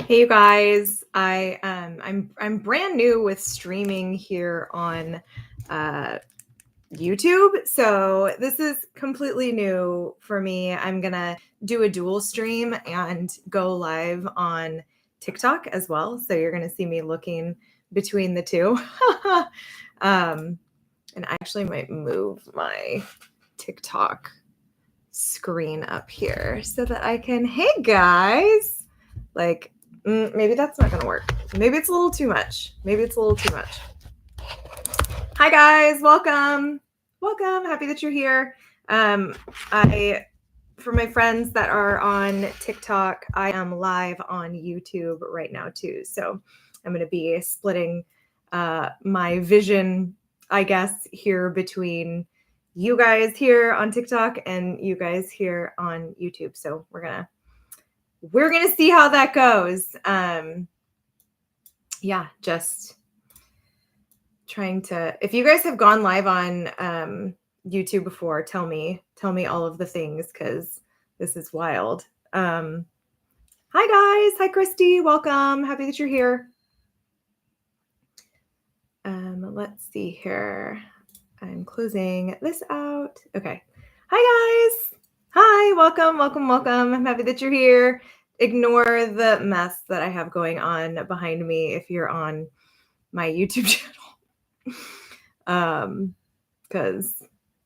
Hey you guys, I'm brand new with streaming here on YouTube, so this is completely new for me. I'm gonna do a dual stream and go live on TikTok as well. So you're gonna see me looking between the two. And I actually might move my TikTok screen up here so that I can. Hey guys, like. Maybe that's not gonna work. Maybe it's a little too much. Hi guys, welcome. Happy that you're here. I for my friends that are on TikTok, I am live on YouTube right now too. So I'm gonna be splitting my vision, I guess, here between you guys here on TikTok and you guys here on YouTube. So we're gonna see how that goes. Yeah, just trying to. If you guys have gone live on YouTube before, tell me all of the things because this is wild. Hi guys, hi Christy, welcome. Happy that you're here. Let's see here. I'm closing this out. Okay. Hi guys. Hi, welcome. I'm happy that you're here. Ignore the mess that I have going on behind me if you're on my YouTube channel. Because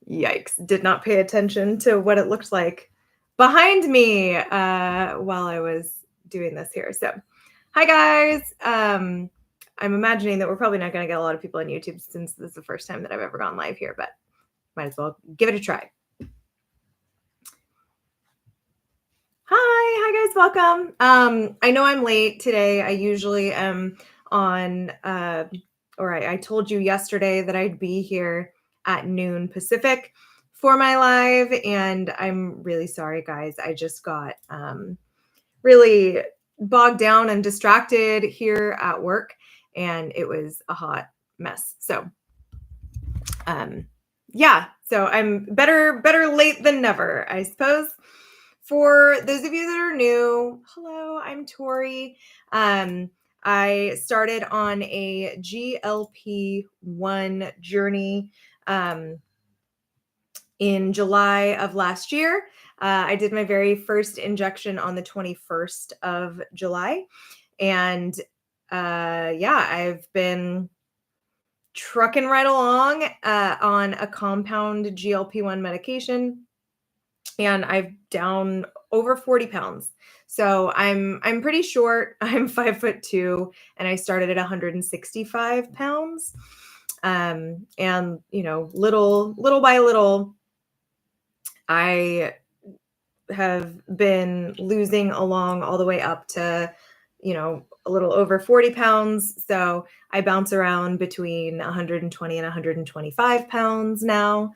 yikes, did not pay attention to what it looked like behind me while I was doing this here. So hi guys. I'm imagining that we're probably not going to get a lot of people on YouTube since this is the first time that I've ever gone live here, but might as well give it a try. Hi guys, welcome. I know I'm late today. I usually am on, I told you yesterday that I'd be here at noon Pacific for my live, and I'm really sorry, guys. I just got really bogged down and distracted here at work, and it was a hot mess. So, yeah. So I'm better late than never, I suppose. For those of you that are new, hello, I'm Tori. I started on a GLP1 journey in July of last year. I did my very first injection on the 21st of July. And I've been trucking right along on a compound GLP1 medication. And I've down over 40 pounds. So I'm pretty short. I'm 5'2", and I started at 165 pounds. And little by little, I have been losing along all the way up to, a little over 40 pounds. So I bounce around between 120 and 125 pounds now.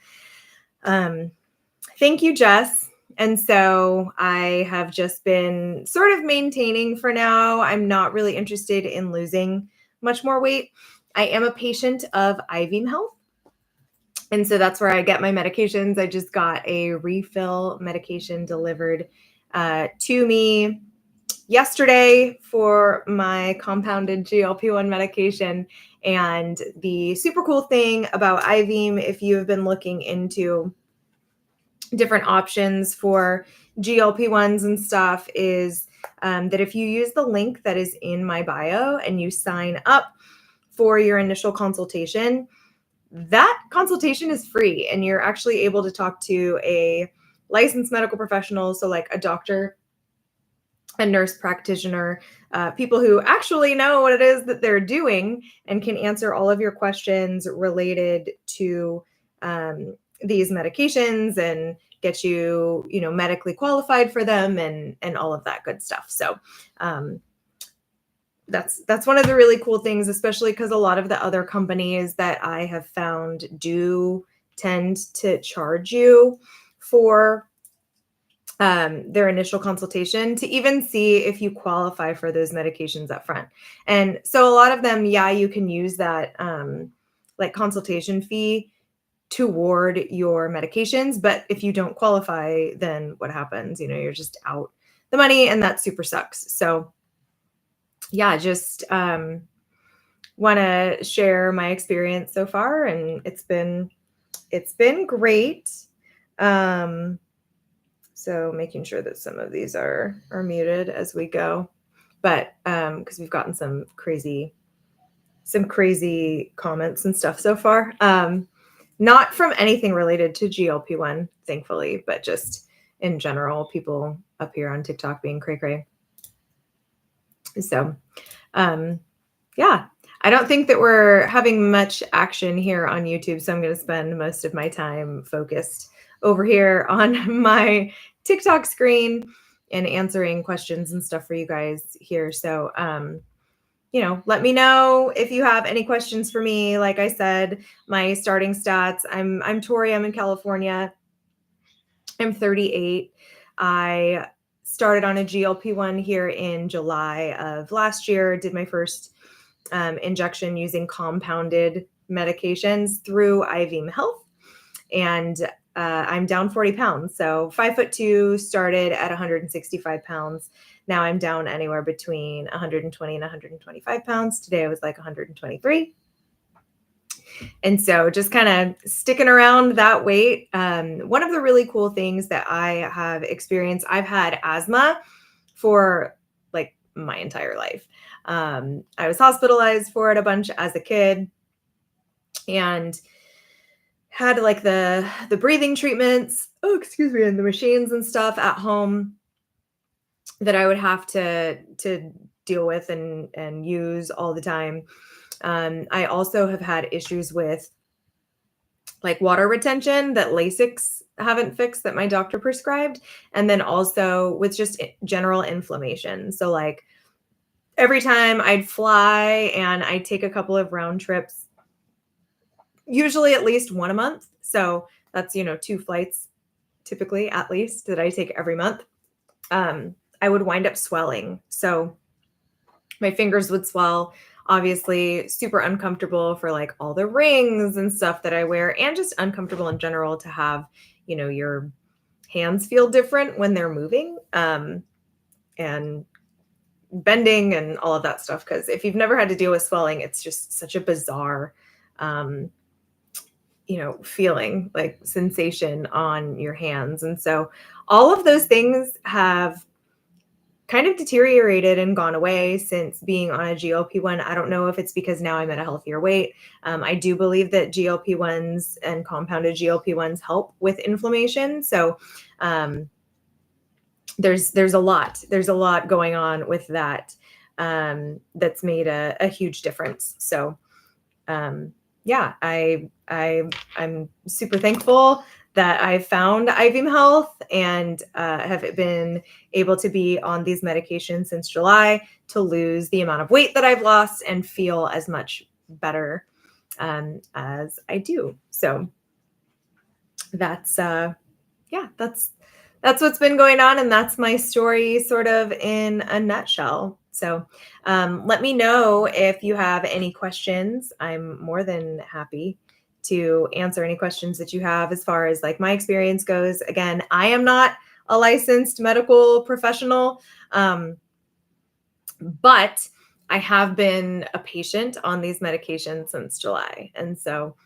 Thank you, Jess. And so I have just been sort of maintaining for now. I'm not really interested in losing much more weight. I am a patient of IV Health. And so that's where I get my medications. I just got a refill medication delivered to me yesterday for my compounded GLP-1 medication. And the super cool thing about IV, if you have been looking into different options for GLP-1s and stuff, is that if you use the link that is in my bio and you sign up for your initial consultation, that consultation is free and you're actually able to talk to a licensed medical professional, so like a doctor, a nurse practitioner, people who actually know what it is that they're doing and can answer all of your questions related to these medications and get you, medically qualified for them and all of that good stuff. So that's one of the really cool things, especially because a lot of the other companies that I have found do tend to charge you for their initial consultation to even see if you qualify for those medications up front. And so a lot of them, you can use that like consultation fee toward your medications. But if you don't qualify, then what happens? You're just out the money, and that super sucks. So yeah, just want to share my experience so far, and it's been great. Um, so making sure that some of these are muted as we go, but because we've gotten some crazy comments and stuff so far. Not from anything related to GLP-1, thankfully, but just in general, people up here on TikTok being cray cray. So, yeah, I don't think that we're having much action here on YouTube, so I'm going to spend most of my time focused over here on my TikTok screen and answering questions and stuff for you guys here. So, let me know if you have any questions for me. Like I said, my starting stats. I'm Tori. I'm in California. I'm 38. I started on a GLP-1 here in July of last year. Did my first injection using compounded medications through IVM Health, and I'm down 40 pounds. So 5'2", started at 165 pounds. Now I'm down anywhere between 120 and 125 pounds. Today I was like 123. And so just kind of sticking around that weight. One of the really cool things that I have experienced, I've had asthma for like my entire life. I was hospitalized for it a bunch as a kid and had like the breathing treatments, and the machines and stuff at home that I would have to deal with and use all the time. I also have had issues with like water retention that Lasix haven't fixed that my doctor prescribed, and then also with just general inflammation. So like every time I'd fly and I'd take a couple of round trips, usually at least one a month. So that's, 2 flights typically at least that I take every month. I would wind up swelling. So my fingers would swell, obviously super uncomfortable for like all the rings and stuff that I wear, and just uncomfortable in general to have, your hands feel different when they're moving and bending and all of that stuff. Because if you've never had to deal with swelling, it's just such a bizarre feeling, like sensation on your hands. And so all of those things have kind of deteriorated and gone away since being on a GLP-1. I don't know if it's because now I'm at a healthier weight. I do believe that GLP-1s and compounded GLP-1s help with inflammation. So there's a lot going on with that that's made a huge difference. So yeah, I'm super thankful that I found IVM Health and have been able to be on these medications since July to lose the amount of weight that I've lost and feel as much better as I do. So that's that's what's been going on, and that's my story sort of in a nutshell. So let me know if you have any questions. I'm more than happy to answer any questions that you have as far as like my experience goes. Again, I am not a licensed medical professional, but I have been a patient on these medications since July. And so,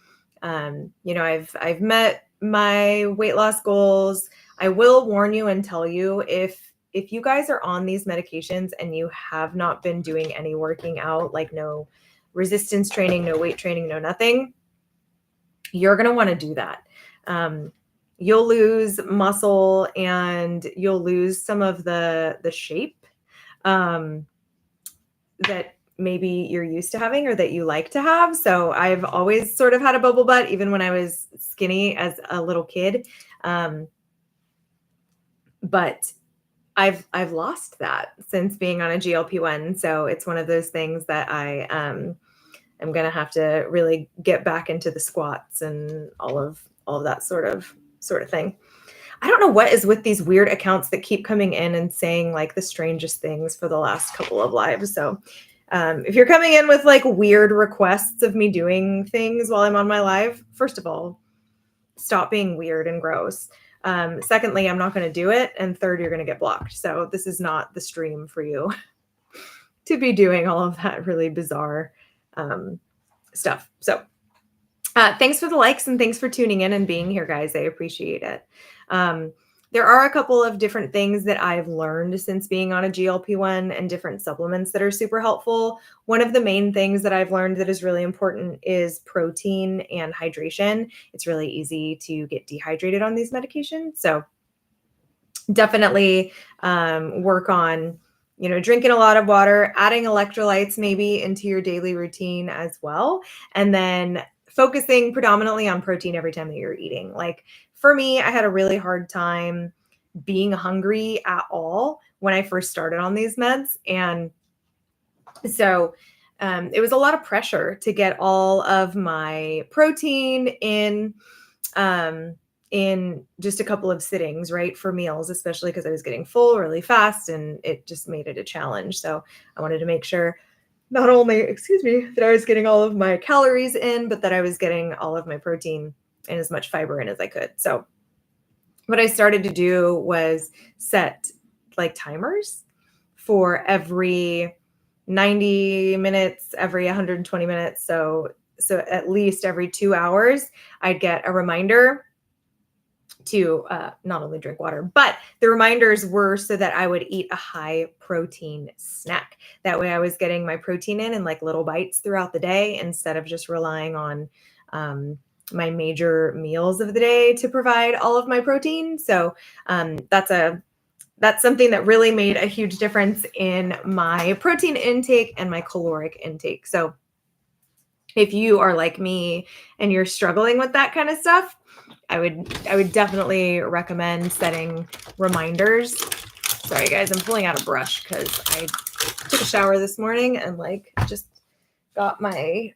I've met my weight loss goals. I will warn you and tell you if you guys are on these medications and you have not been doing any working out, like no resistance training, no weight training, no nothing, you're going to want to do that. You'll lose muscle and you'll lose some of the shape that maybe you're used to having or that you like to have. So I've always sort of had a bubble butt, even when I was skinny as a little kid. But I've lost that since being on a GLP-1. So it's one of those things that I am going to have to really get back into the squats and all of that sort of thing. I don't know what is with these weird accounts that keep coming in and saying like the strangest things for the last couple of lives. So if you're coming in with like weird requests of me doing things while I'm on my live, first of all, stop being weird and gross. Secondly, I'm not going to do it. And third, you're going to get blocked. So this is not the stream for you. to be doing all of that really bizarre stuff. So thanks for the likes and thanks for tuning in and being here, guys. I appreciate it. Um, there are a couple of different things that I've learned since being on a GLP-1 and different supplements that are super helpful. One of the main things that I've learned that is really important is protein and hydration. It's really easy to get dehydrated on these medications. So definitely work on, drinking a lot of water, adding electrolytes maybe into your daily routine as well. And then focusing predominantly on protein every time that you're eating. Like for me, I had a really hard time being hungry at all when I first started on these meds. And so it was a lot of pressure to get all of my protein in just a couple of sittings, right, for meals, especially because I was getting full really fast and it just made it a challenge. So I wanted to make sure not only, that I was getting all of my calories in, but that I was getting all of my protein and as much fiber in as I could. So what I started to do was set like timers for every 90 minutes, every 120 minutes. So at least every 2 hours, I'd get a reminder to not only drink water, but the reminders were so that I would eat a high protein snack. That way I was getting my protein in like little bites throughout the day instead of just relying on my major meals of the day to provide all of my protein. So that's something that really made a huge difference in my protein intake and my caloric intake. So if you are like me and you're struggling with that kind of stuff, I would definitely recommend setting reminders. Sorry guys, I'm pulling out a brush because I took a shower this morning and like just got my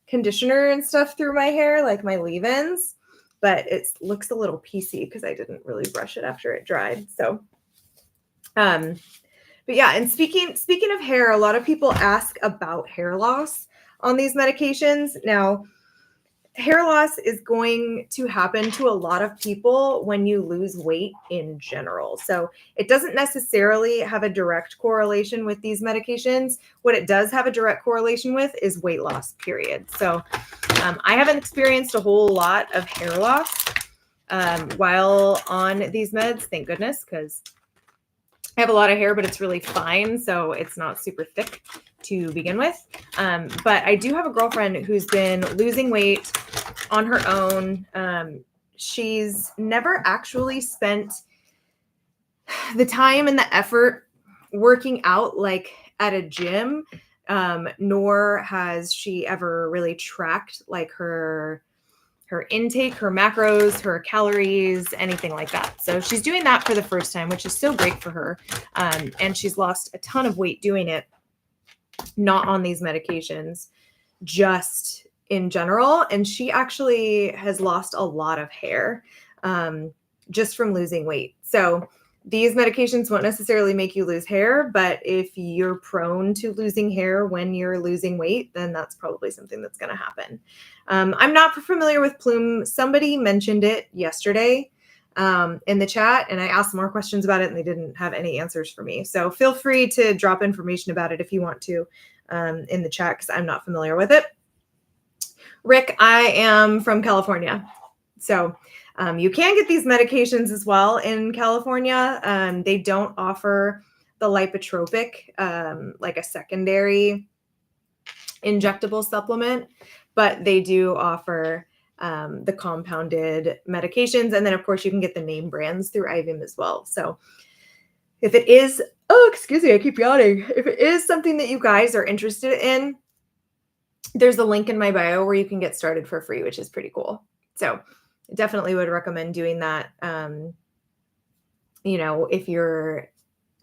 conditioner and stuff through my hair, like my leave-ins, but it looks a little piecey because I didn't really brush it after it dried. So but yeah, and speaking of hair, a lot of people ask about hair loss on these medications. Now, hair loss is going to happen to a lot of people when you lose weight in general. So it doesn't necessarily have a direct correlation with these medications. What it does have a direct correlation with is weight loss, period. So I haven't experienced a whole lot of hair loss while on these meds, thank goodness, because I have a lot of hair, but it's really fine. So it's not super thick to begin with. But I do have a girlfriend who's been losing weight on her own. She's never actually spent the time and the effort working out like at a gym, nor has she ever really tracked like her intake, her macros, her calories, anything like that. So she's doing that for the first time, which is so great for her. And she's lost a ton of weight doing it, not on these medications, just in general. And she actually has lost a lot of hair just from losing weight. So these medications won't necessarily make you lose hair, but if you're prone to losing hair when you're losing weight, then that's probably something that's going to happen. I'm not familiar with plume. Somebody mentioned it yesterday in the chat, and I asked more questions about it, and they didn't have any answers for me. So feel free to drop information about it if you want to in the chat, because I'm not familiar with it. Rick, I am from California. So you can get these medications as well in California. They don't offer the lipotropic, like a secondary injectable supplement, but they do offer the compounded medications. And then, of course, you can get the name brands through IVIM as well. So if it is, I keep yawning. If it is something that you guys are interested in, there's a link in my bio where you can get started for free, which is pretty cool. So definitely would recommend doing that. If you're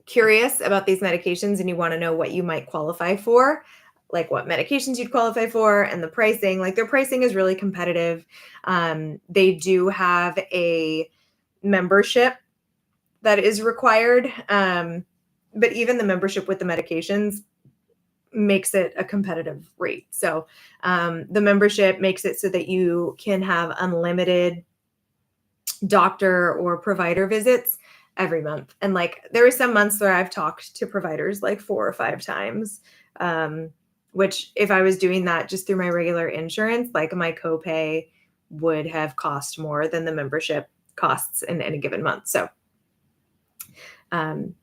curious about these medications and you want to know what you might qualify for, like what medications you'd qualify for and the pricing, like their pricing is really competitive. They do have a membership that is required. But even the membership with the medications makes it a competitive rate. So the membership makes it so that you can have unlimited doctor or provider visits every month. And like there are some months where I've talked to providers like 4 or 5 times. Which if I was doing that just through my regular insurance, like my copay would have cost more than the membership costs in any given month. So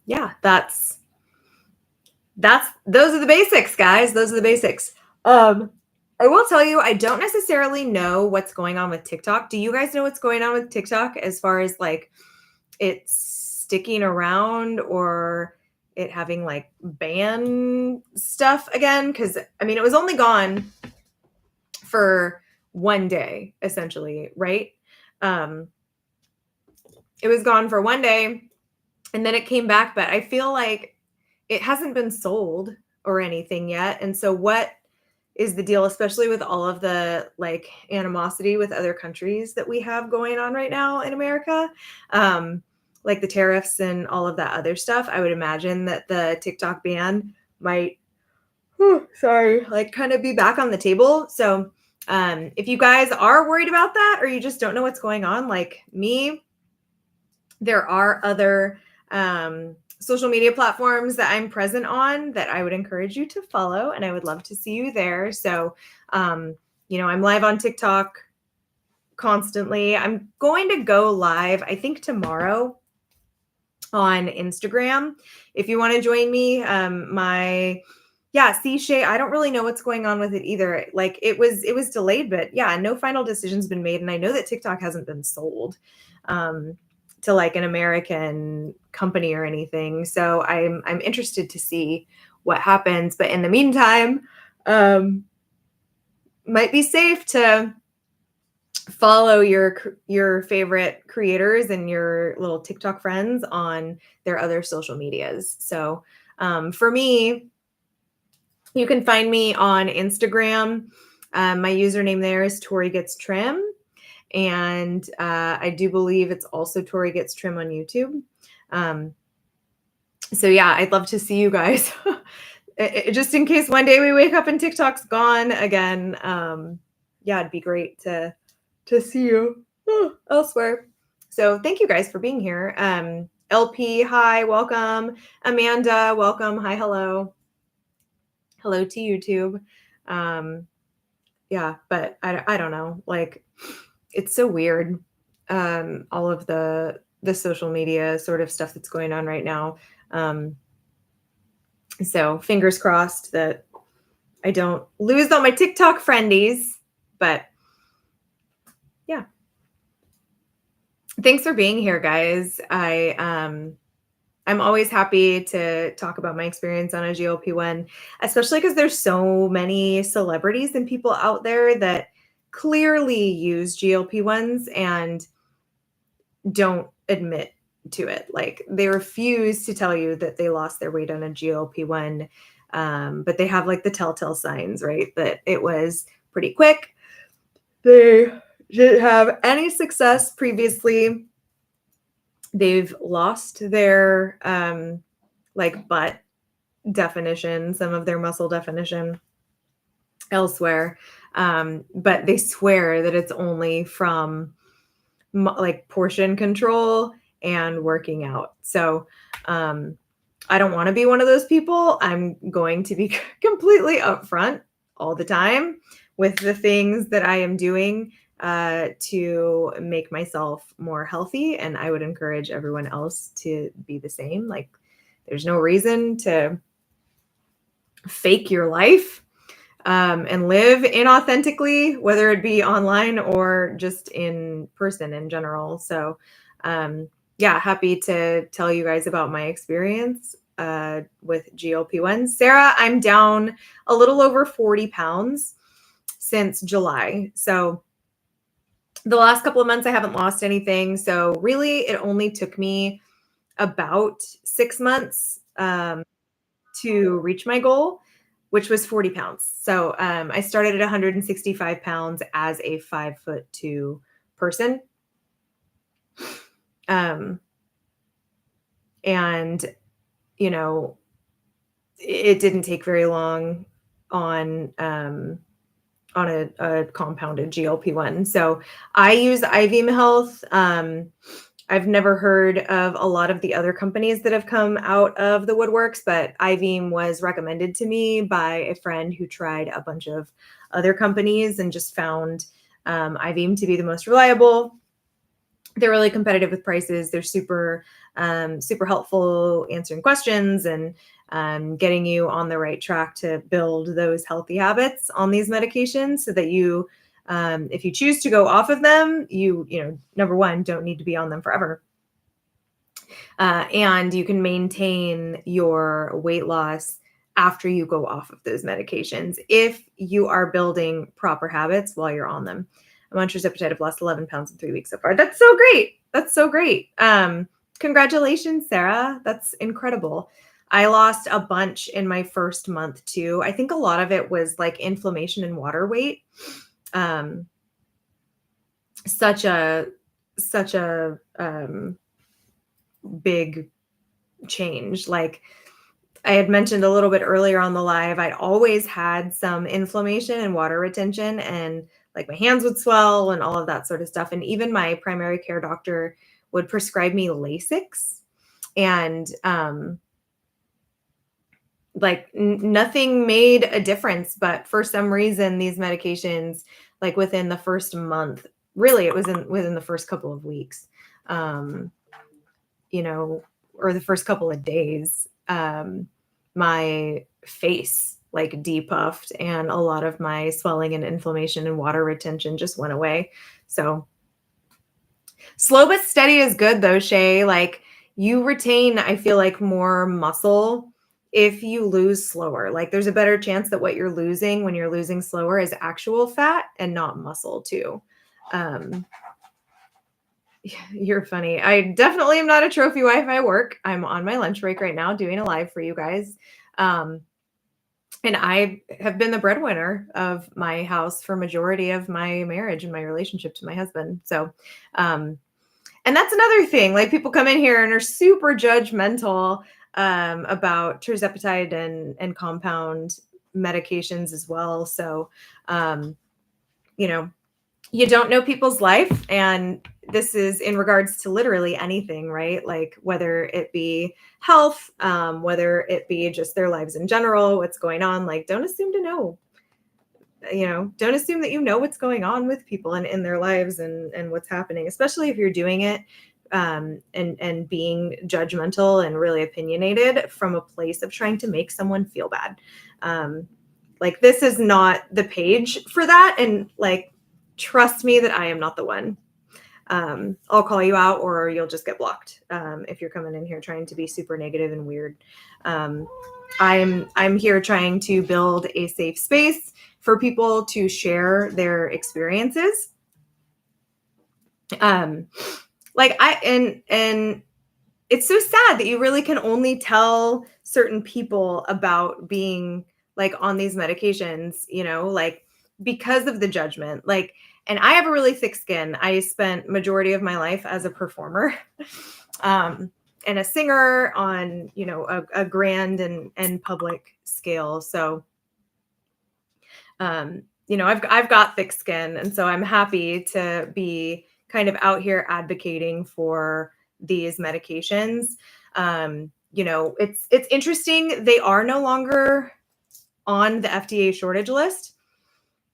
yeah, those are the basics, guys. Those are the basics. I will tell you, I don't necessarily know what's going on with TikTok. Do you guys know what's going on with TikTok as far as like it's sticking around or it having like ban stuff again? Because I mean, it was only gone for one day, essentially, right? It was gone for one day and then it came back, but I feel like it hasn't been sold or anything yet. And so what is the deal, especially with all of the like animosity with other countries that we have going on right now in America, like the tariffs and all of that other stuff? I would imagine that the TikTok ban might, like kind of be back on the table. So if you guys are worried about that or you just don't know what's going on, like me, there are other social media platforms that I'm present on that I would encourage you to follow, and I would love to see you there. So, I'm live on TikTok constantly. I'm going to go live, I think tomorrow on Instagram. If you want to join me, see Shay, I don't really know what's going on with it either. Like it was delayed, but yeah, no final decision's been made. And I know that TikTok hasn't been sold. To like an American company or anything. So I'm interested to see what happens. But in the meantime, might be safe to follow your favorite creators and your little TikTok friends on their other social medias. So for me, you can find me on Instagram. My username there is Tori Gets Trim. And I do believe it's also Tori Gets Trim on YouTube. So yeah, I'd love to see you guys. Just in case one day we wake up and TikTok's gone again. Yeah, it'd be great to see you elsewhere. So thank you guys for being here. LP, hi, welcome. Amanda, welcome. Hi, hello. Hello to YouTube. Yeah, but I don't know. Like, it's so weird. All of the social media sort of stuff that's going on right now. So fingers crossed that I don't lose all my TikTok friendies, but yeah. Thanks for being here, guys. I'm always happy to talk about my experience on a GLP-1, especially because there's so many celebrities and people out there that clearly use GLP-1s and don't admit to it. Like they refuse to tell you that they lost their weight on a GLP-1, but they have like the telltale signs, right? That it was pretty quick. They didn't have any success previously. They've lost their like butt definition, some of their muscle definition elsewhere. But they swear that it's only from like portion control and working out. So I don't want to be one of those people. I'm going to be completely upfront all the time with the things that I am doing to make myself more healthy. And I would encourage everyone else to be the same. Like there's no reason to fake your life and live inauthentically, whether it be online or just in person in general. So yeah, happy to tell you guys about my experience with GLP-1. Sarah, I'm down a little over 40 pounds since July. So the last couple of months, I haven't lost anything. So really, it only took me about 6 months to reach my goal, which was 40 pounds. So I started at 165 pounds as a 5'2" person. And, you know, it didn't take very long on a compounded GLP-1. So I use IV Health. I've never heard of a lot of the other companies that have come out of the woodworks, but iVeem was recommended to me by a friend who tried a bunch of other companies and just found iVeem to be the most reliable. They're really competitive with prices. They're super, super helpful answering questions and getting you on the right track to build those healthy habits on these medications so that you, if you choose to go off of them, number one, don't need to be on them forever. And you can maintain your weight loss after you go off of those medications if you are building proper habits while you're on them. I'm on tirzepatide. I've lost 11 pounds in 3 weeks so far. That's so great. That's so great. Congratulations, Sarah. That's incredible. I lost a bunch in my first month too. I think a lot of it was like inflammation and water weight. Such a big change. Like I had mentioned a little bit earlier on the live, I'd always had some inflammation and water retention, and like my hands would swell and all of that sort of stuff. And even my primary care doctor would prescribe me Lasix, and nothing made a difference. But for some reason, these medications, like within the first month, really it was within the first couple of weeks, or the first couple of days, my face like depuffed and a lot of my swelling and inflammation and water retention just went away. So slow but steady is good though, Shay. Like you retain, I feel like, more muscle if you lose slower. Like there's a better chance that what you're losing when you're losing slower is actual fat and not muscle too. You're funny. I definitely am not a trophy wife. I work. I'm on my lunch break right now doing a live for you guys. And I have been the breadwinner of my house for majority of my marriage and my relationship to my husband. So, and that's another thing. Like people come in here and are super judgmental about tirzepatide and compound medications as well. So, you don't know people's life, and this is in regards to literally anything, right? Like whether it be health, whether it be just their lives in general, what's going on. Like don't assume to know, don't assume that you know what's going on with people and in their lives and what's happening, especially if you're doing it and being judgmental and really opinionated from a place of trying to make someone feel bad. Like this is not the page for that. And like, trust me that I am not the one. I'll call you out or you'll just get blocked if you're coming in here trying to be super negative and weird. I'm here trying to build a safe space for people to share their experiences. And it's so sad that you really can only tell certain people about being like on these medications, like because of the judgment. Like, and I have a really thick skin. I spent majority of my life as a performer and a singer on, a grand and public scale. So, I've got thick skin. And so I'm happy to be kind of out here advocating for these medications. It's interesting. They are no longer on the FDA shortage list,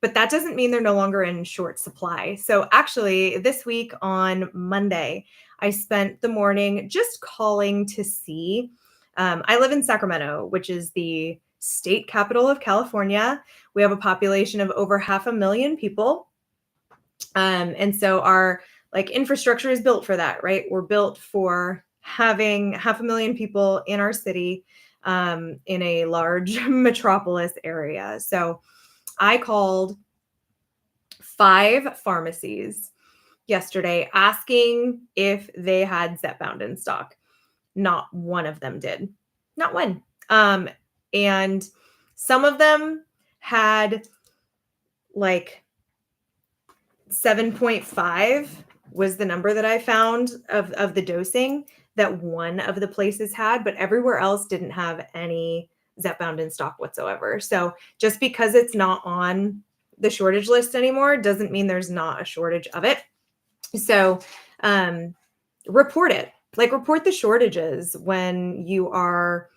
but that doesn't mean they're no longer in short supply. So actually this week on Monday, I spent the morning just calling to see, I live in Sacramento, which is the state capital of California. We have a population of over 500,000 people. And so our like infrastructure is built for that, right? We're built for having 500,000 people in our city, in a large metropolis area. So I called 5 pharmacies yesterday asking if they had Zepbound in stock. Not one of them did. Not one. And some of them had like 7.5 was the number that I found of the dosing that one of the places had, but everywhere else didn't have any Zepbound in stock whatsoever. So just because it's not on the shortage list anymore doesn't mean there's not a shortage of it. So, report it. Like, report the shortages when you are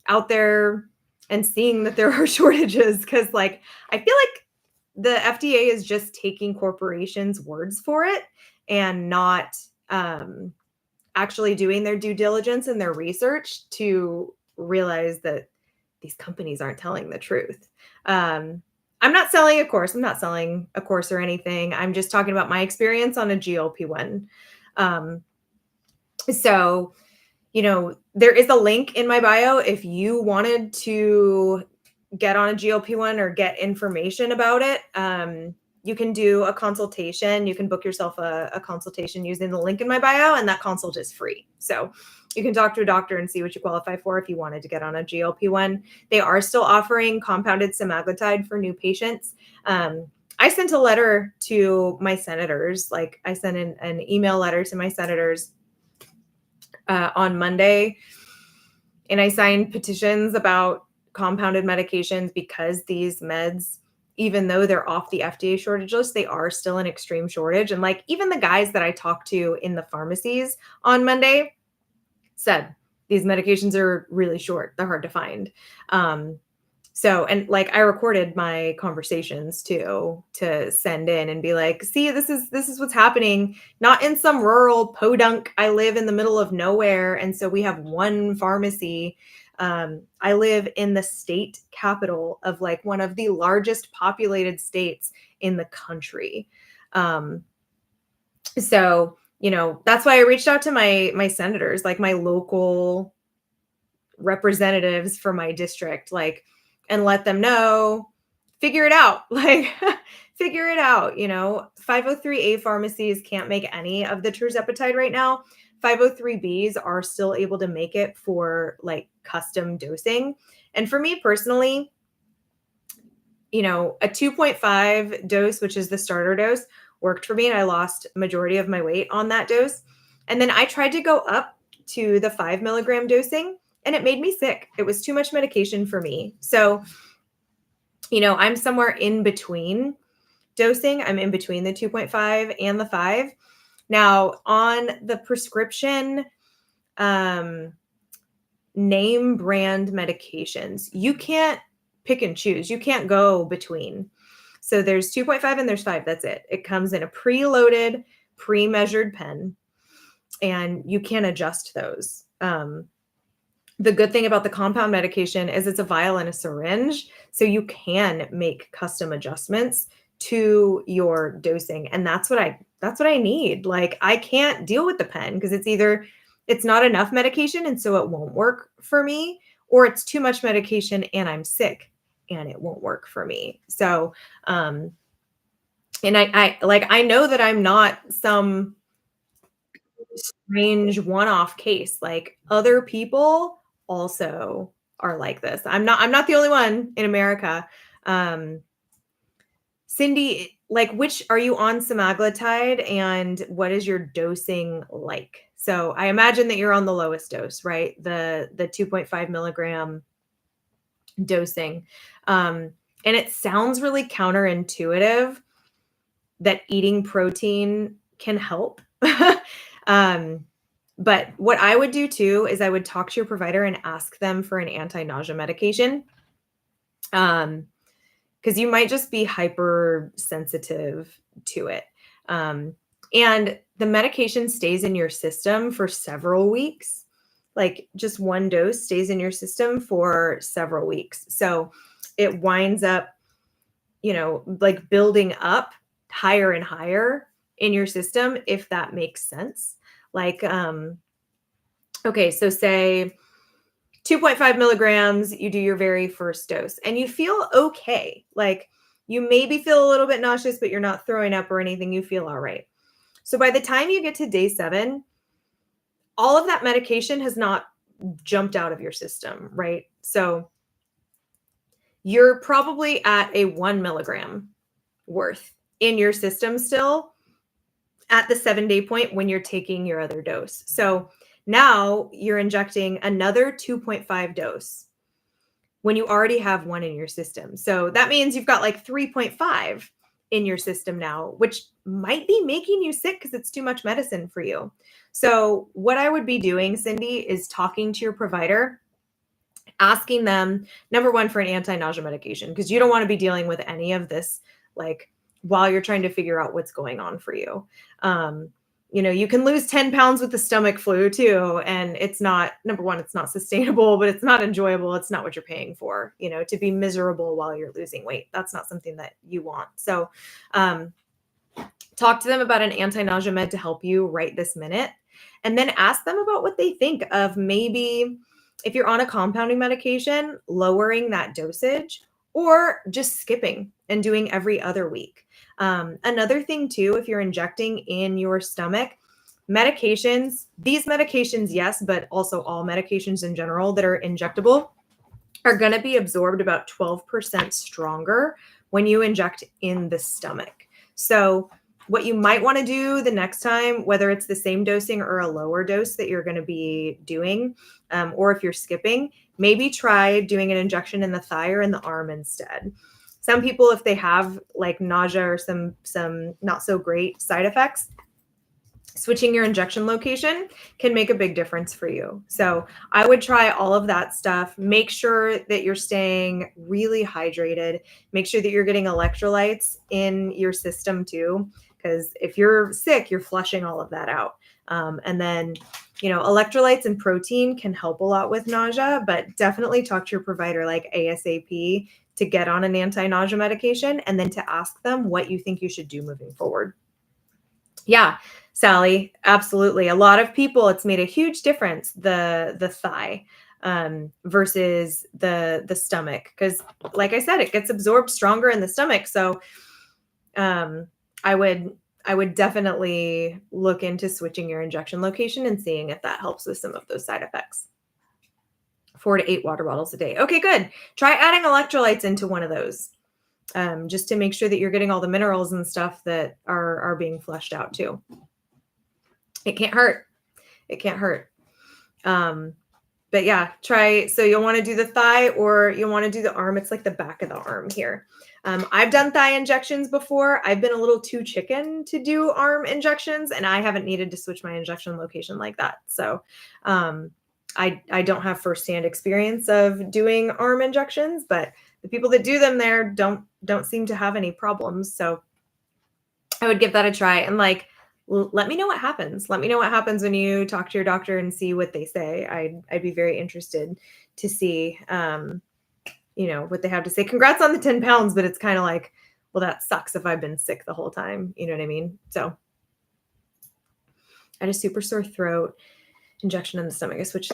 out there and seeing that there are shortages. Cause like, I feel like the FDA is just taking corporations' words for it and not actually doing their due diligence and their research to realize that these companies aren't telling the truth. I'm not selling a course. I'm not selling a course or anything. I'm just talking about my experience on a GLP-1. Um, so, there is a link in my bio if you wanted to get on a GLP-1 or get information about it. You can do a consultation. You can book yourself a consultation using the link in my bio, and that consult is free. So you can talk to a doctor and see what you qualify for if you wanted to get on a GLP-1. They are still offering compounded semaglutide for new patients. I sent a letter to my senators. Like, I sent an email letter to my senators on Monday, and I signed petitions about compounded medications because these meds, even though they're off the FDA shortage list, they are still an extreme shortage. And like, even the guys that I talked to in the pharmacies on Monday said these medications are really short. They're hard to find. And like, I recorded my conversations too, to send in and be like, see, this is what's happening. Not in some rural podunk. I live in the middle of nowhere. And so we have one pharmacy. I live in the state capital of like one of the largest populated states in the country. That's why I reached out to my senators, like my local representatives for my district, like, and let them know, figure it out, like, figure it out. 503A pharmacies can't make any of the tirzepatide right now. 503Bs are still able to make it for like custom dosing. And for me personally, a 2.5 dose, which is the starter dose, worked for me. And I lost majority of my weight on that dose. And then I tried to go up to the 5 milligram dosing, and it made me sick. It was too much medication for me. So, I'm somewhere in between dosing. I'm in between the 2.5 and the 5. Now, on the prescription name brand medications, you can't pick and choose. You can't go between. So there's 2.5 and there's 5. That's it. It comes in a preloaded, pre-measured pen, and you can adjust those. The good thing about the compound medication is it's a vial and a syringe, so you can make custom adjustments to your dosing. And that's what I need. Like, I can't deal with the pen because it's not enough medication and so it won't work for me, or it's too much medication and I'm sick and it won't work for me. So, and I know that I'm not some strange one-off case. Like, other people also are like this. I'm not the only one in America. Cindy, like, which are you on semaglutide, and what is your dosing like? So I imagine that you're on the lowest dose, right? The 2.5 milligram dosing. And it sounds really counterintuitive that eating protein can help. But what I would do too is I would talk to your provider and ask them for an anti-nausea medication. Because you might just be hypersensitive to it. And the medication stays in your system for several weeks. Like, just one dose stays in your system for several weeks. So it winds up, like building up higher and higher in your system, if that makes sense. Like, okay, so say 2.5 milligrams, you do your very first dose and you feel okay. Like, you maybe feel a little bit nauseous, but you're not throwing up or anything. You feel all right. So by the time you get to day 7, all of that medication has not jumped out of your system, right? So you're probably at a 1 milligram worth in your system still at the 7-day point when you're taking your other dose. So now you're injecting another 2.5 dose when you already have 1 in your system. So that means you've got like 3.5 in your system now, which might be making you sick because it's too much medicine for you. So what I would be doing, Cindy, is talking to your provider, asking them, number one, for an anti-nausea medication, because you don't want to be dealing with any of this like while you're trying to figure out what's going on for you. Um, you can lose 10 pounds with the stomach flu too. And it's not, number one, it's not sustainable, but it's not enjoyable. It's not what you're paying for, to be miserable while you're losing weight. That's not something that you want. So um, talk to them about an anti-nausea med to help you right this minute. And then ask them about what they think of maybe if you're on a compounding medication, lowering that dosage or just skipping and doing every other week. Another thing, too, if you're injecting in your stomach, these medications, yes, but also all medications in general that are injectable are going to be absorbed about 12% stronger when you inject in the stomach. So what you might want to do the next time, whether it's the same dosing or a lower dose that you're going to be doing, or if you're skipping, maybe try doing an injection in the thigh or in the arm instead. Some people, if they have like nausea or some not so great side effects, switching your injection location can make a big difference for you. So I would try all of that stuff. Make sure that you're staying really hydrated. Make sure that you're getting electrolytes in your system too, because if you're sick, you're flushing all of that out. And then, electrolytes and protein can help a lot with nausea, but definitely talk to your provider like ASAP to get on an anti-nausea medication and then to ask them what you think you should do moving forward. Yeah, Sally, absolutely. A lot of people, it's made a huge difference, the thigh versus the stomach, because like I said, it gets absorbed stronger in the stomach. So I would definitely look into switching your injection location and seeing if that helps with some of those side effects. 4 to 8 water bottles a day. Okay, good. Try adding electrolytes into one of those. Just to make sure that you're getting all the minerals and stuff that are being flushed out too. It can't hurt. It can't hurt. But yeah, so you'll want to do the thigh or you'll want to do the arm. It's like the back of the arm here. I've done thigh injections before. I've been a little too chicken to do arm injections, and I haven't needed to switch my injection location like that. So I don't have firsthand experience of doing arm injections, but the people that do them there don't seem to have any problems. So I would give that a try and let me know what happens. Let me know what happens when you talk to your doctor and see what they say. I'd be very interested to see, what they have to say. Congrats on the 10 pounds, but it's kind of like, well, that sucks if I've been sick the whole time. You know what I mean? So I had a super sore throat, injection in the stomach. I switched.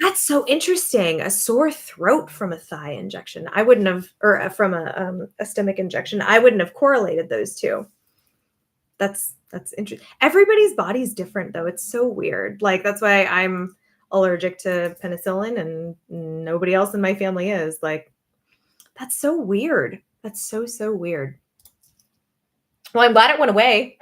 That's so interesting. A sore throat from a thigh injection. I wouldn't have, or from a stomach injection. I wouldn't have correlated those two. That's interesting. Everybody's body's different though. It's so weird. Like that's why I'm allergic to penicillin and nobody else in my family is. Like that's so weird. That's so weird. Well, I'm glad it went away.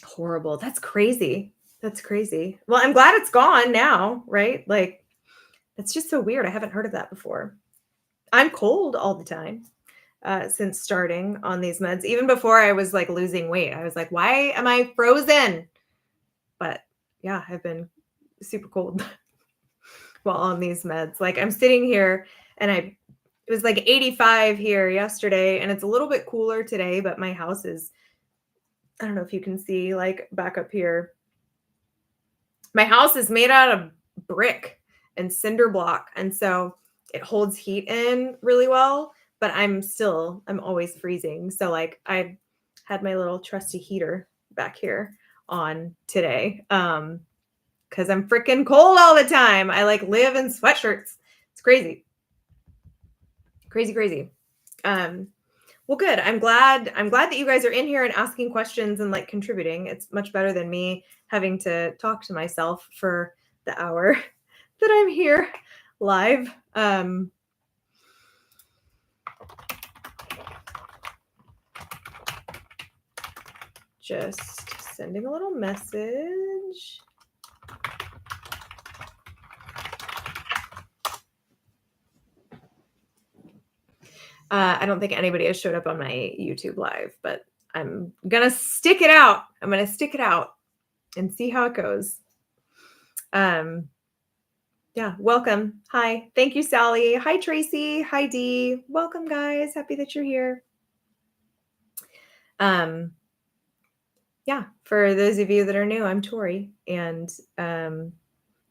Horrible. That's crazy. That's crazy. Well, I'm glad it's gone now, right? Like, that's just so weird. I haven't heard of that before. I'm cold all the time since starting on these meds. Even before I was like losing weight, I was like, why am I frozen? But yeah, I've been super cold while on these meds. Like, I'm sitting here and it was like 85 here yesterday, and it's a little bit cooler today, but my house is, I don't know if you can see, like back up here. My house is made out of brick and cinder block. And so it holds heat in really well, but I'm always freezing. So like I had my little trusty heater back here on today. Cause I'm freaking cold all the time. I like live in sweatshirts. It's crazy. Crazy. Well, good. I'm glad that you guys are in here and asking questions and like contributing. It's much better than me having to talk to myself for the hour that I'm here live. just sending a little message. I don't think anybody has showed up on my YouTube live, but I'm going to stick it out. I'm going to stick it out and see how it goes. Yeah, welcome. Hi. Thank you, Sally. Hi, Tracy. Hi, Dee. Welcome, guys. Happy that you're here. Yeah, for those of you that are new, I'm Tori, and I've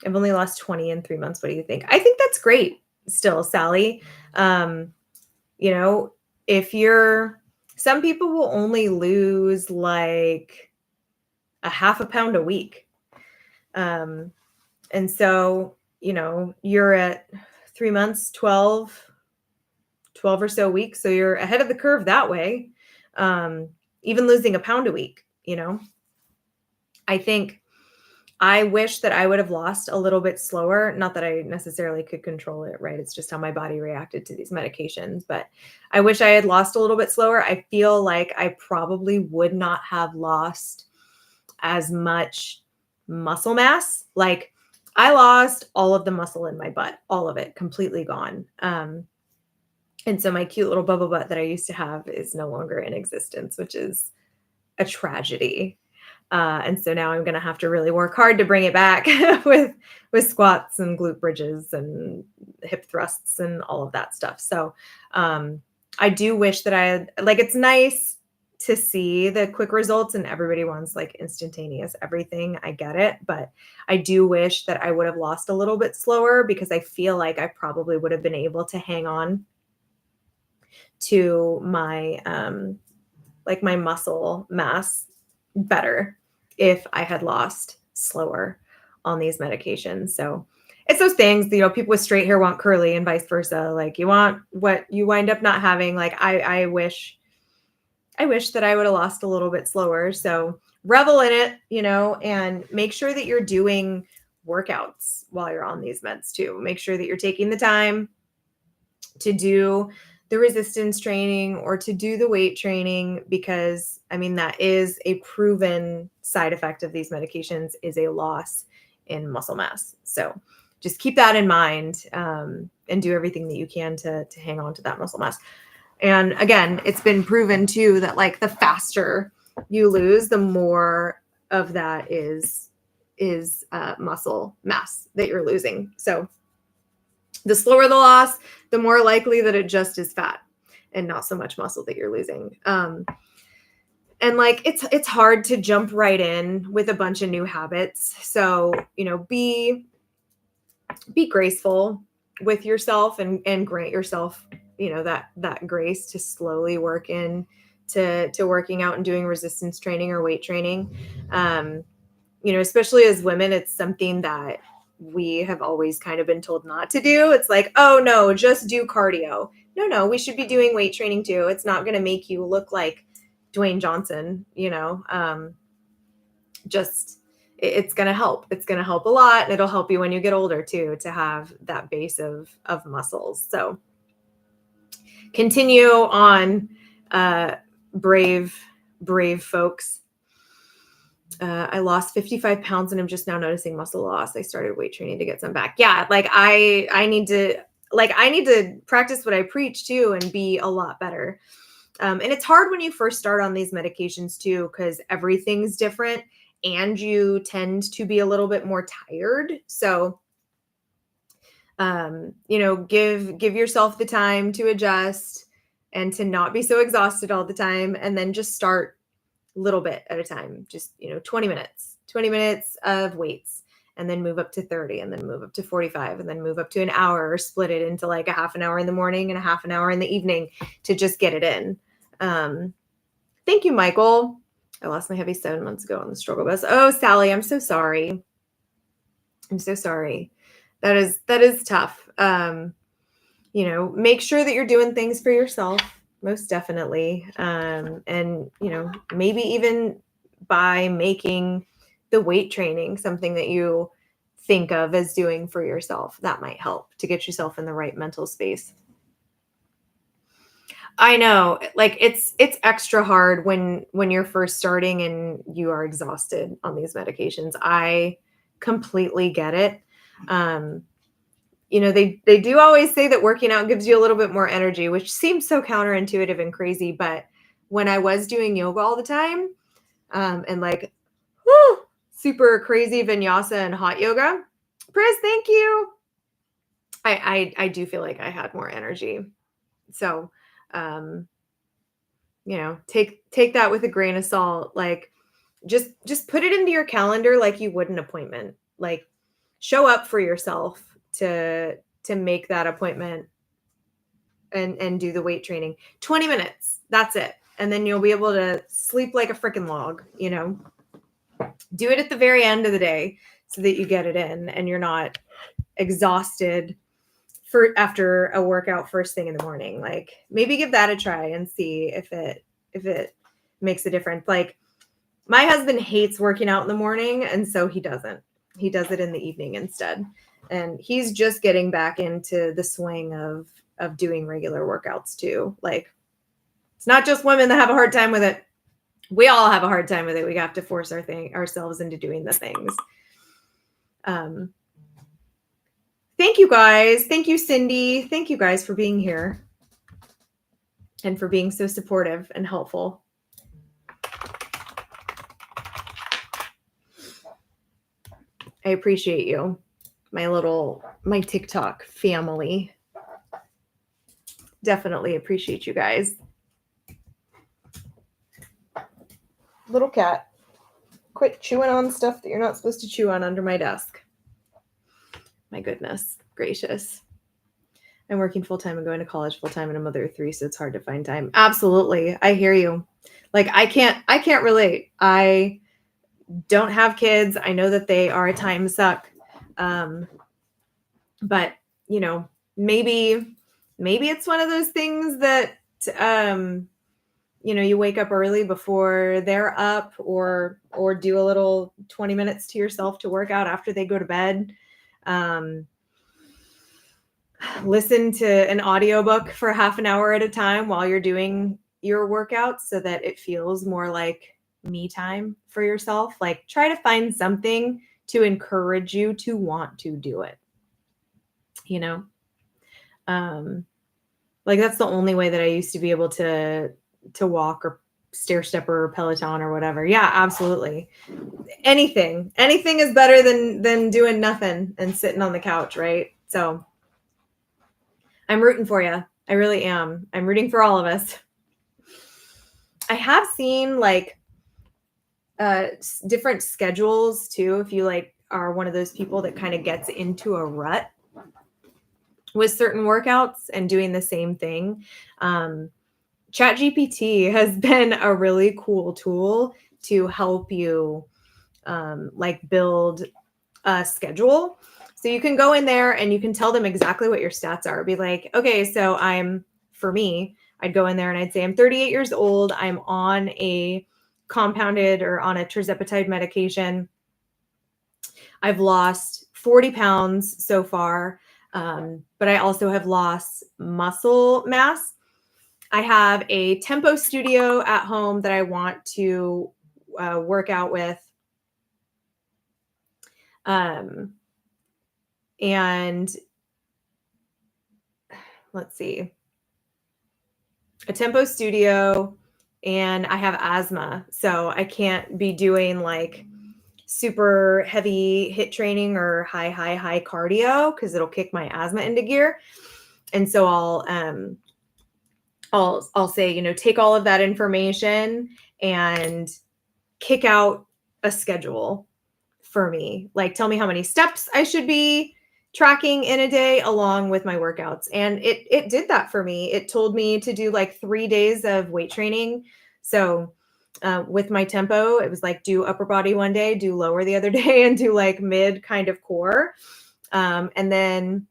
only lost 20 in 3 months. What do you think? I think that's great still, Sally. You know, some people will only lose like a half a pound a week. And so, you're at 3 months, 12 or so weeks. So you're ahead of the curve that way. Even losing a pound a week, I wish that I would have lost a little bit slower. Not that I necessarily could control it, right? It's just how my body reacted to these medications. But I wish I had lost a little bit slower. I feel like I probably would not have lost as much muscle mass. Like I lost all of the muscle in my butt, all of it completely gone. And so my cute little bubble butt that I used to have is no longer in existence, which is a tragedy. And so now I'm going to have to really work hard to bring it back with squats and glute bridges and hip thrusts and all of that stuff. So I do wish that it's nice to see the quick results, and everybody wants like instantaneous everything. I get it. But I do wish that I would have lost a little bit slower, because I feel like I probably would have been able to hang on to my my muscle mass better if I had lost slower on these medications. So it's those things, people with straight hair want curly and vice versa. Like you want what you wind up not having. Like I wish that I would have lost a little bit slower. So revel in it, and make sure that you're doing workouts while you're on these meds too. Make sure that you're taking the time to do the resistance training or to do the weight training, because that is a proven side effect of these medications, is a loss in muscle mass. So just keep that in mind, and do everything that you can to hang on to that muscle mass. And again, it's been proven too that like the faster you lose, the more of that is muscle mass that you're losing. So the slower the loss, the more likely that it just is fat and not so much muscle that you're losing. And like, it's hard to jump right in with a bunch of new habits. So, be graceful with yourself and grant yourself, that grace to slowly work in to working out and doing resistance training or weight training. Especially as women, it's something that we have always kind of been told not to do. It's like, oh no, just do cardio. No, we should be doing weight training too. It's not going to make you look like Dwayne Johnson, it's going to help. It's going to help a lot. And it'll help you when you get older too, to have that base of muscles. So continue on, brave folks. I lost 55 pounds and I'm just now noticing muscle loss. I started weight training to get some back. Yeah. Like I need to practice what I preach too and be a lot better. And it's hard when you first start on these medications too, because everything's different and you tend to be a little bit more tired. So, give yourself the time to adjust and to not be so exhausted all the time. And then just start little bit at a time, just 20 minutes of weights, and then move up to 30, and then move up to 45, and then move up to an hour, or split it into like a half an hour in the morning and a half an hour in the evening to just get it in. Thank you, Michael. I lost my heavy 7 months ago on the struggle bus. Oh, Sally, I'm so sorry. That is tough. Make sure that you're doing things for yourself. Most definitely. And, maybe even by making the weight training something that you think of as doing for yourself, that might help to get yourself in the right mental space. I know. Like it's extra hard when you're first starting and you are exhausted on these medications. I completely get it. Um, they do always say that working out gives you a little bit more energy, which seems so counterintuitive and crazy. But when I was doing yoga all the time, and like, whew, super crazy vinyasa and hot yoga, Pris, thank you. I do feel like I had more energy. So, um, take that with a grain of salt. Like, just put it into your calendar like you would an appointment. Like, show up for yourself to make that appointment and do the weight training. 20 minutes, that's it. And then you'll be able to sleep like a freaking log. Do it at the very end of the day so that you get it in and you're not exhausted for after a workout first thing in the morning. Like, maybe give that a try and see if it makes a difference. Like, my husband hates working out in the morning, and so he doesn't. He does it in the evening instead. And he's just getting back into the swing of doing regular workouts too. Like, it's not just women that have a hard time with it. We all have a hard time with it. We have to force ourselves into doing the things. Thank you guys. Thank you, Cindy. Thank you guys for being here and for being so supportive and helpful. I appreciate you, my TikTok family. Definitely appreciate you guys. Little cat, quit chewing on stuff that you're not supposed to chew on under my desk. My goodness gracious. I'm working full-time and going to college full-time and a mother of 3, so it's hard to find time. Absolutely. I hear you. Like, I can't relate. I don't have kids. I know that they are a time suck. But maybe it's one of those things that, you wake up early before they're up, or do a little 20 minutes to yourself to work out after they go to bed. Listen to an audiobook for half an hour at a time while you're doing your workouts so that it feels more like me time for yourself. Like, try to find something to encourage you to want to do it. Like, that's the only way that I used to be able to walk or stair stepper or Peloton or whatever. Yeah, absolutely. Anything is better than doing nothing and sitting on the couch, right? So I'm rooting for you. I really am. I'm rooting for all of us. I have seen like different schedules too. If you like are one of those people that kind of gets into a rut with certain workouts and doing the same thing. ChatGPT has been a really cool tool to help you like build a schedule. So you can go in there and you can tell them exactly what your stats are. Be like, okay, so for me, I'd go in there and I'd say, I'm 38 years old. I'm on a compounded or on a tirzepatide medication. I've lost 40 pounds so far. But I also have lost muscle mass. I have a tempo studio at home that I want to work out with. And let's see, a tempo studio, and I have asthma. So I can't be doing like super heavy HIIT training or high cardio because it'll kick my asthma into gear. And so I'll say, take all of that information and kick out a schedule for me. Like, tell me how many steps I should be tracking in a day along with my workouts. And it did that for me. It told me to do like 3 days of weight training. So with my tempo, it was like, do upper body one day, do lower the other day, and do like mid kind of core. And then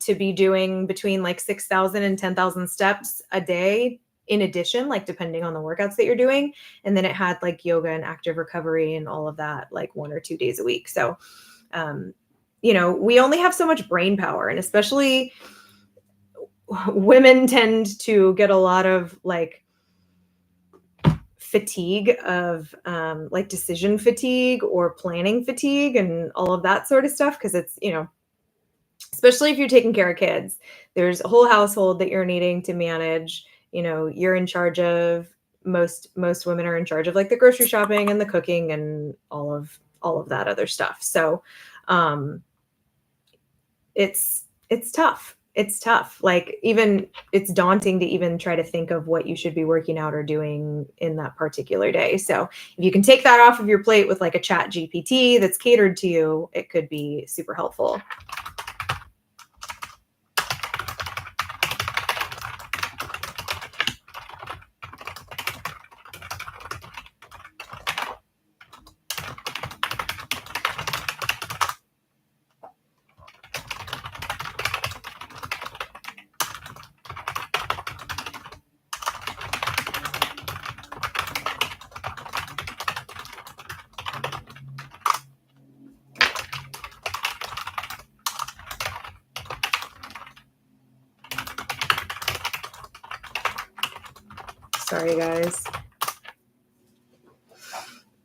to be doing between like 6,000 and 10,000 steps a day in addition, like depending on the workouts that you're doing. And then it had like yoga and active recovery and all of that, like 1 or 2 days a week. So, we only have so much brain power, and especially women tend to get a lot of like fatigue of like decision fatigue or planning fatigue and all of that sort of stuff because it's, especially if you're taking care of kids, there's a whole household that you're needing to manage. You're in charge of most women are in charge of like the grocery shopping and the cooking and all of that other stuff. So um it's tough. It's tough. Like even it's daunting to even try to think of what you should be working out or doing in that particular day. So if you can take that off of your plate with like a chat GPT that's catered to you, it could be super helpful. Sorry, guys.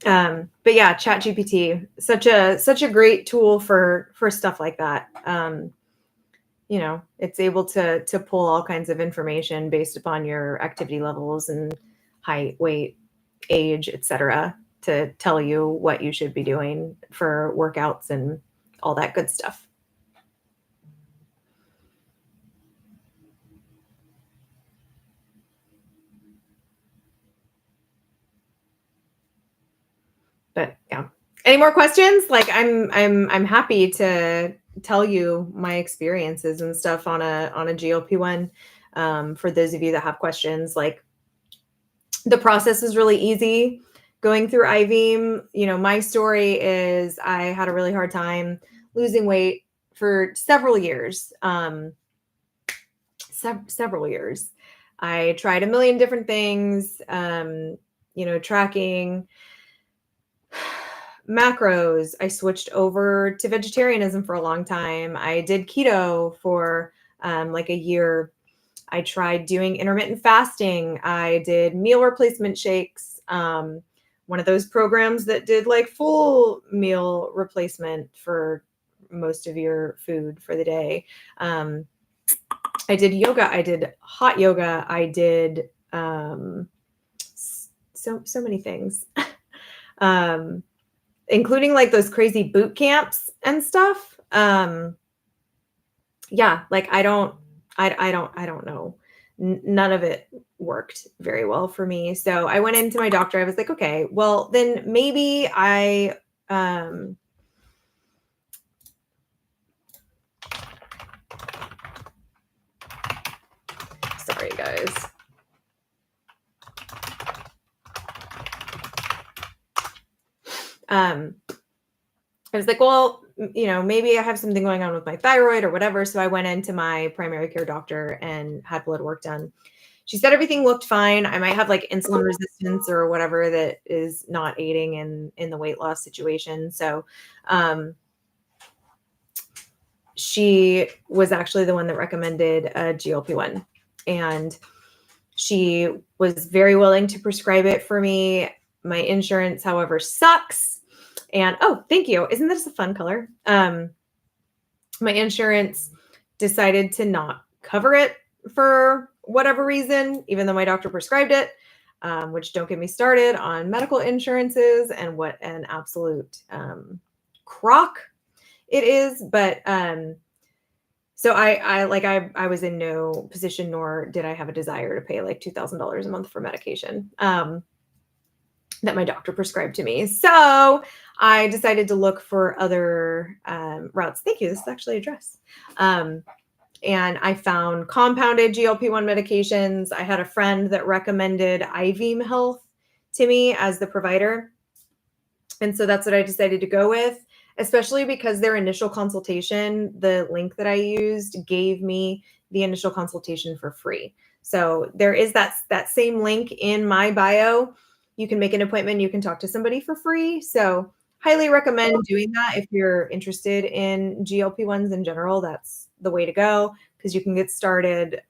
But yeah, ChatGPT, such a great tool for stuff like that. It's able to pull all kinds of information based upon your activity levels and height, weight, age, etc., to tell you what you should be doing for workouts and all that good stuff. But yeah. Any more questions? Like I'm happy to tell you my experiences and stuff on a GLP-1. For those of you that have questions, like the process is really easy going through IVEAM. My story is I had a really hard time losing weight for several years. Several years. I tried a million different things, tracking macros. I switched over to vegetarianism for a long time. I did keto for like a year. I tried doing intermittent fasting. I did meal replacement shakes. One of those programs that did like full meal replacement for most of your food for the day. I did yoga. I did hot yoga. I did so many things. Including like those crazy boot camps and stuff. Yeah, like I don't know. None of it worked very well for me. So I went into my doctor. I was like, okay, well then maybe sorry guys. I was like, well, maybe I have something going on with my thyroid or whatever. So I went into my primary care doctor and had blood work done. She said everything looked fine. I might have like insulin resistance or whatever that is not aiding in the weight loss situation. So she was actually the one that recommended a GLP-1. And she was very willing to prescribe it for me. My insurance, however, sucks. And oh, thank you. Isn't this a fun color? My insurance decided to not cover it for whatever reason, even though my doctor prescribed it, which don't get me started on medical insurances and what an absolute crock it is. But so I was in no position, nor did I have a desire to pay like $2,000 a month for medication that my doctor prescribed to me. So I decided to look for other routes. Thank you. This is actually a dress. And I found compounded GLP-1 medications. I had a friend that recommended IVEAM Health to me as the provider. And so that's what I decided to go with, especially because their initial consultation, the link that I used gave me the initial consultation for free. So there is that same link in my bio. You can make an appointment. You can talk to somebody for free. So highly recommend doing that if you're interested in GLP-1s in general. That's the way to go. because you can get started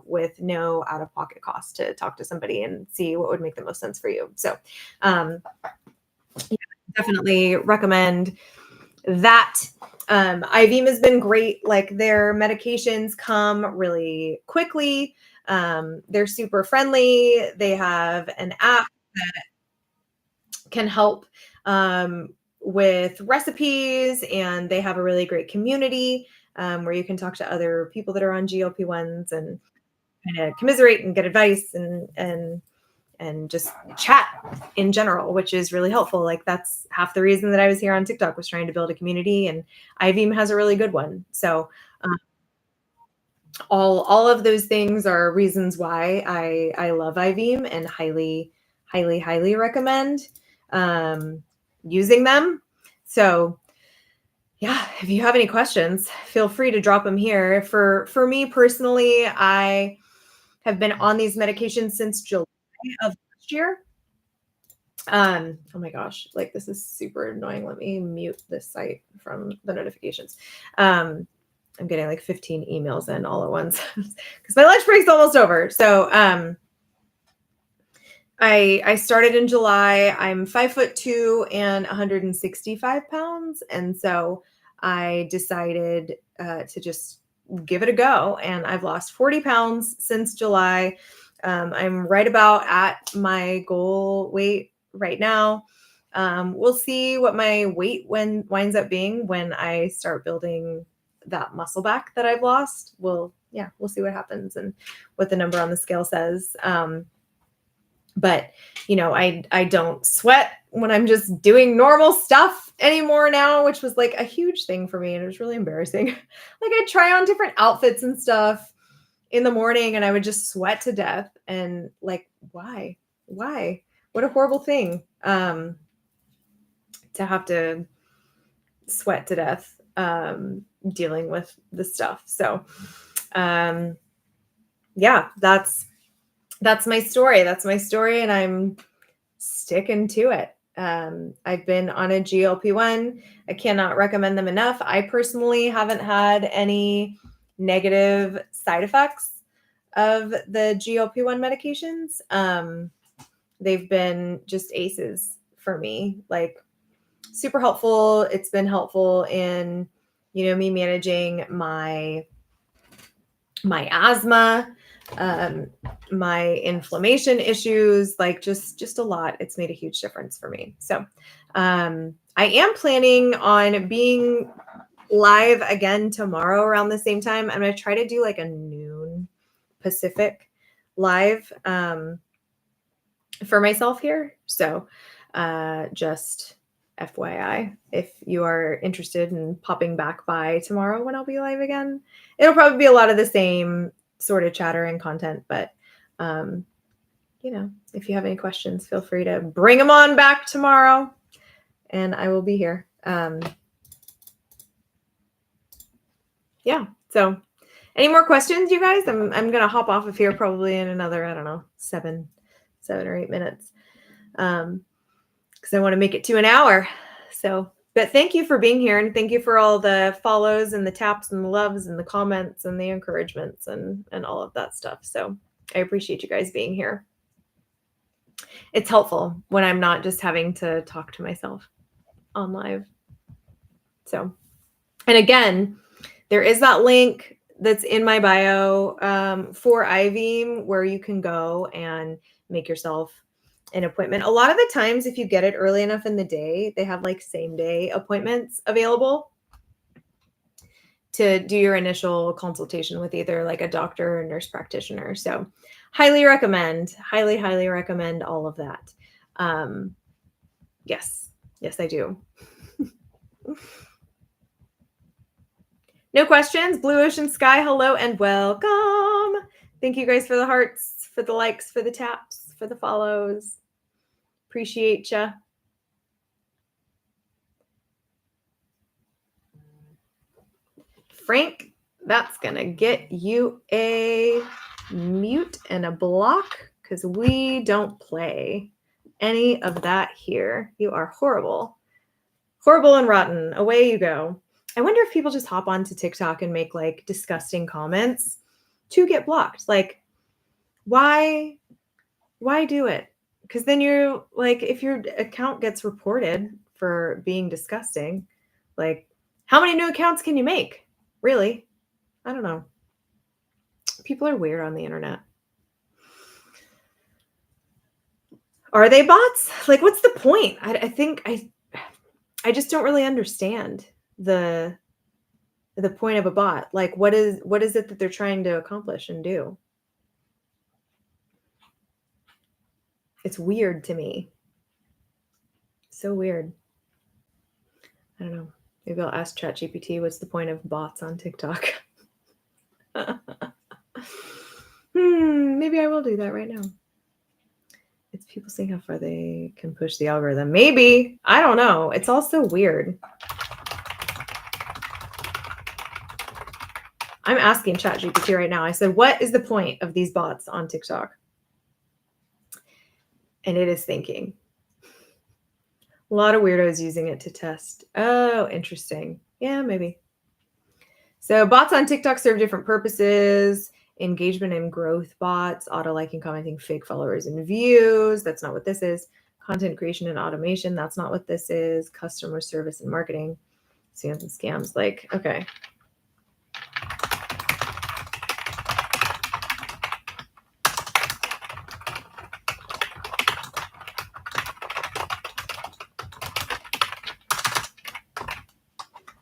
with no out-of-pocket cost to talk to somebody and see what would make the most sense for you. So yeah, definitely recommend that. IVM has been great. Like their medications come really quickly. They're super friendly. They have an app that can help with recipes, and they have a really great community where you can talk to other people that are on GLP-1s and kind of commiserate and get advice and just chat in general, which is really helpful. Like that's half the reason that I was here on TikTok, was trying to build a community, and IVM has a really good one. So all of those things are reasons why I love IVM and highly recommend using them. So yeah, if you have any questions, feel free to drop them here. For me personally, I have been on these medications since July of last year. Oh my gosh, like this is super annoying. Let me mute this site from the notifications. I'm getting like 15 emails in all at once because my lunch break's almost over. So I started in July. I'm 5'2" and 165 pounds. And so I decided to just give it a go. And I've lost 40 pounds since July. I'm right about at my goal weight right now. We'll see what my weight winds up being when I start building that muscle back that I've lost. We'll see what happens and what the number on the scale says. But you know, I don't sweat when I'm just doing normal stuff anymore now, which was like a huge thing for me. And it was really embarrassing. Like I'd try on different outfits and stuff in the morning and I would just sweat to death. And like, why? What a horrible thing to have to sweat to death dealing with the stuff. So yeah, that's my story. That's my story, and I'm sticking to it. I've been on a GLP-1. I cannot recommend them enough. I personally haven't had any negative side effects of the GLP-1 medications. They've been just aces for me, like super helpful. It's been helpful in, you know, me managing my asthma, my inflammation issues, like just a lot. It's made a huge difference for me. So I am planning on being live again tomorrow around the same time. I'm going to try to do like a noon Pacific live for myself here. So just FYI, if you are interested in popping back by tomorrow when I'll be live again, it'll probably be a lot of the same sort of chatter and content, but you know, if you have any questions, feel free to bring them on back tomorrow and I will be here. Yeah. So any more questions, you guys? I'm going to hop off of here probably in another, I don't know, 7 or 8 minutes. Because I want to make it to an hour. So, but thank you for being here, and thank you for all the follows and the taps and the loves and the comments and the encouragements and all of that stuff. So I appreciate you guys being here. It's helpful when I'm not just having to talk to myself on live. So, and again, there is that link that's in my bio for IVM where you can go and make yourself an appointment. A lot of the times, if you get it early enough in the day, they have like same day appointments available to do your initial consultation with either like a doctor or nurse practitioner. So highly recommend all of that. Yes, I do. No questions. Blue Ocean Sky, hello and welcome. Thank you guys for the hearts, for the likes, for the taps, for the follows. Appreciate ya. Frank, that's going to get you a mute and a block because we don't play any of that here. You are horrible. Horrible and rotten. Away you go. I wonder if people just hop onto TikTok and make like disgusting comments to get blocked. Like, why do it? Because then you're like, if your account gets reported for being disgusting, like, how many new accounts can you make? Really? I don't know. People are weird on the internet. Are they bots? Like, what's the point? I think I just don't really understand the point of a bot. Like, what is it that they're trying to accomplish and do? It's weird to me. So weird. I don't know. Maybe I'll ask ChatGPT what's the point of bots on TikTok. Maybe I will do that right now. It's people seeing how far they can push the algorithm. Maybe. I don't know. It's all so weird. I'm asking ChatGPT right now. I said, what is the point of these bots on TikTok? And it is thinking. A lot of weirdos using it to test. Oh, interesting. Yeah, maybe. So bots on TikTok serve different purposes. Engagement and growth bots, auto-liking, commenting, fake followers and views. That's not what this is. Content creation and automation. That's not what this is. Customer service and marketing. Scams and scams. Like, okay.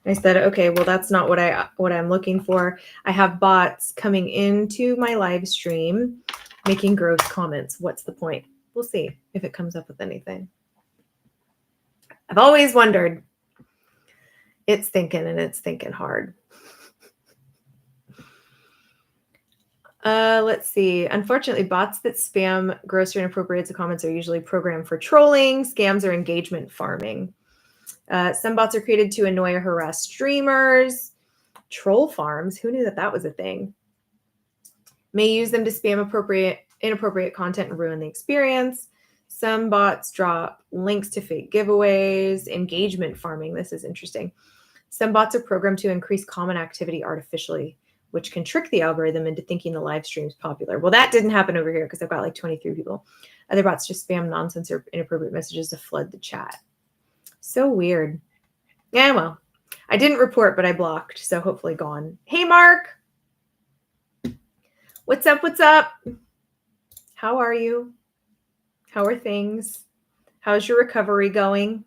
I said, okay, well, that's not what I'm looking for. I have bots coming into my live stream, making gross comments. What's the point? We'll see if it comes up with anything. I've always wondered. It's thinking, and it's thinking hard. Let's see. Unfortunately, bots that spam gross or inappropriate comments are usually programmed for trolling, scams, or engagement farming. Some bots are created to annoy or harass streamers. Troll farms, who knew that was a thing? May use them to spam inappropriate content and ruin the experience. Some bots drop links to fake giveaways. Engagement farming, this is interesting. Some bots are programmed to increase common activity artificially, which can trick the algorithm into thinking the live stream is popular. Well, that didn't happen over here because I've got like 23 people. Other bots just spam nonsense or inappropriate messages to flood the chat. So weird. Yeah, well, I didn't report, but I blocked, so hopefully gone. Hey, Mark. What's up? What's up? How are you? How are things? How's your recovery going?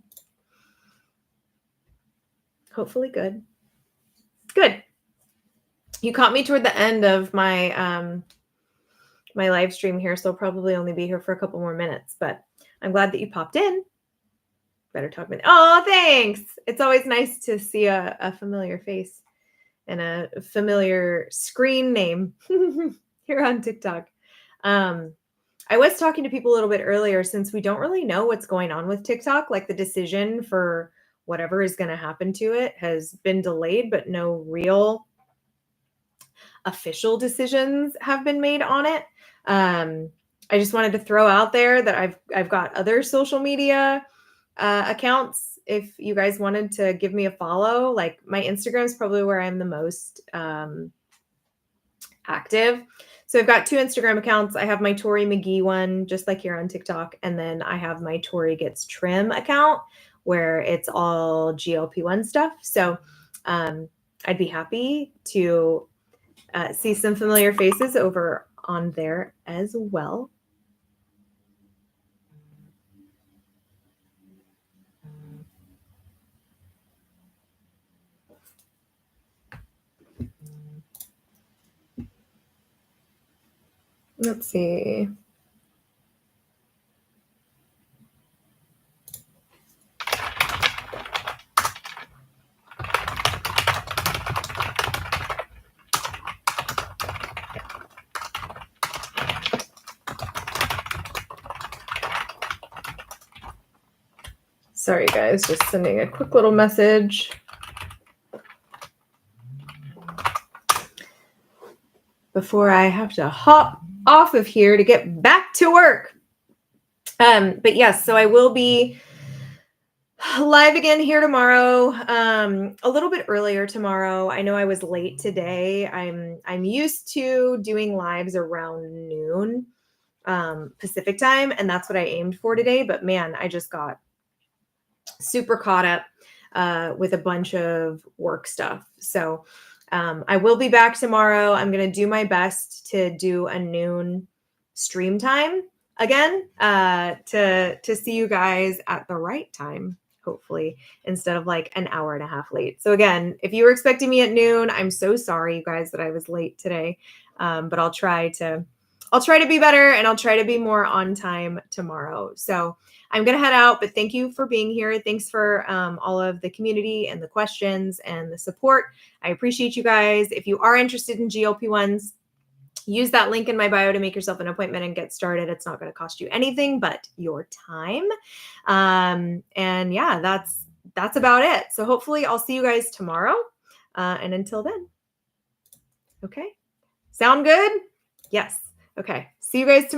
Hopefully good. Good. You caught me toward the end of my my live stream here, so I'll probably only be here for a couple more minutes, but I'm glad that you popped in. Better talk about it. Oh, thanks. It's always nice to see a familiar face and a familiar screen name here on TikTok. I was talking to people a little bit earlier, since we don't really know what's going on with TikTok. Like, the decision for whatever is going to happen to it has been delayed, but no real official decisions have been made on it. I just wanted to throw out there that I've got other social media accounts. If you guys wanted to give me a follow, like, my Instagram is probably where I'm the most active. So I've got 2 Instagram accounts. I have my Tori McGee one, just like here on TikTok. And then I have my Tori Gets Trim account, where it's all GLP1 stuff. So I'd be happy to see some familiar faces over on there as well. Let's see. Sorry, guys, just sending a quick little message. Before I have to hop off of here to get back to work. But yes, so I will be Live again here tomorrow. A little bit earlier tomorrow. I know I was late today. I'm used to doing lives around noon Pacific time, and that's what I aimed for today. But man, I just got super caught up with a bunch of work stuff. So I will be back tomorrow. I'm going to do my best to do a noon stream time again to see you guys at the right time, hopefully, instead of like an hour and a half late. So again, if you were expecting me at noon, I'm so sorry, you guys, that I was late today. But I'll try to be better, and I'll try to be more on time tomorrow. So I'm going to head out, but thank you for being here. Thanks for all of the community and the questions and the support. I appreciate you guys. If you are interested in GLP-1s, use that link in my bio to make yourself an appointment and get started. It's not going to cost you anything but your time. And yeah, that's about it. So hopefully I'll see you guys tomorrow. And until then, okay. Sound good? Yes. Okay. See you guys tomorrow.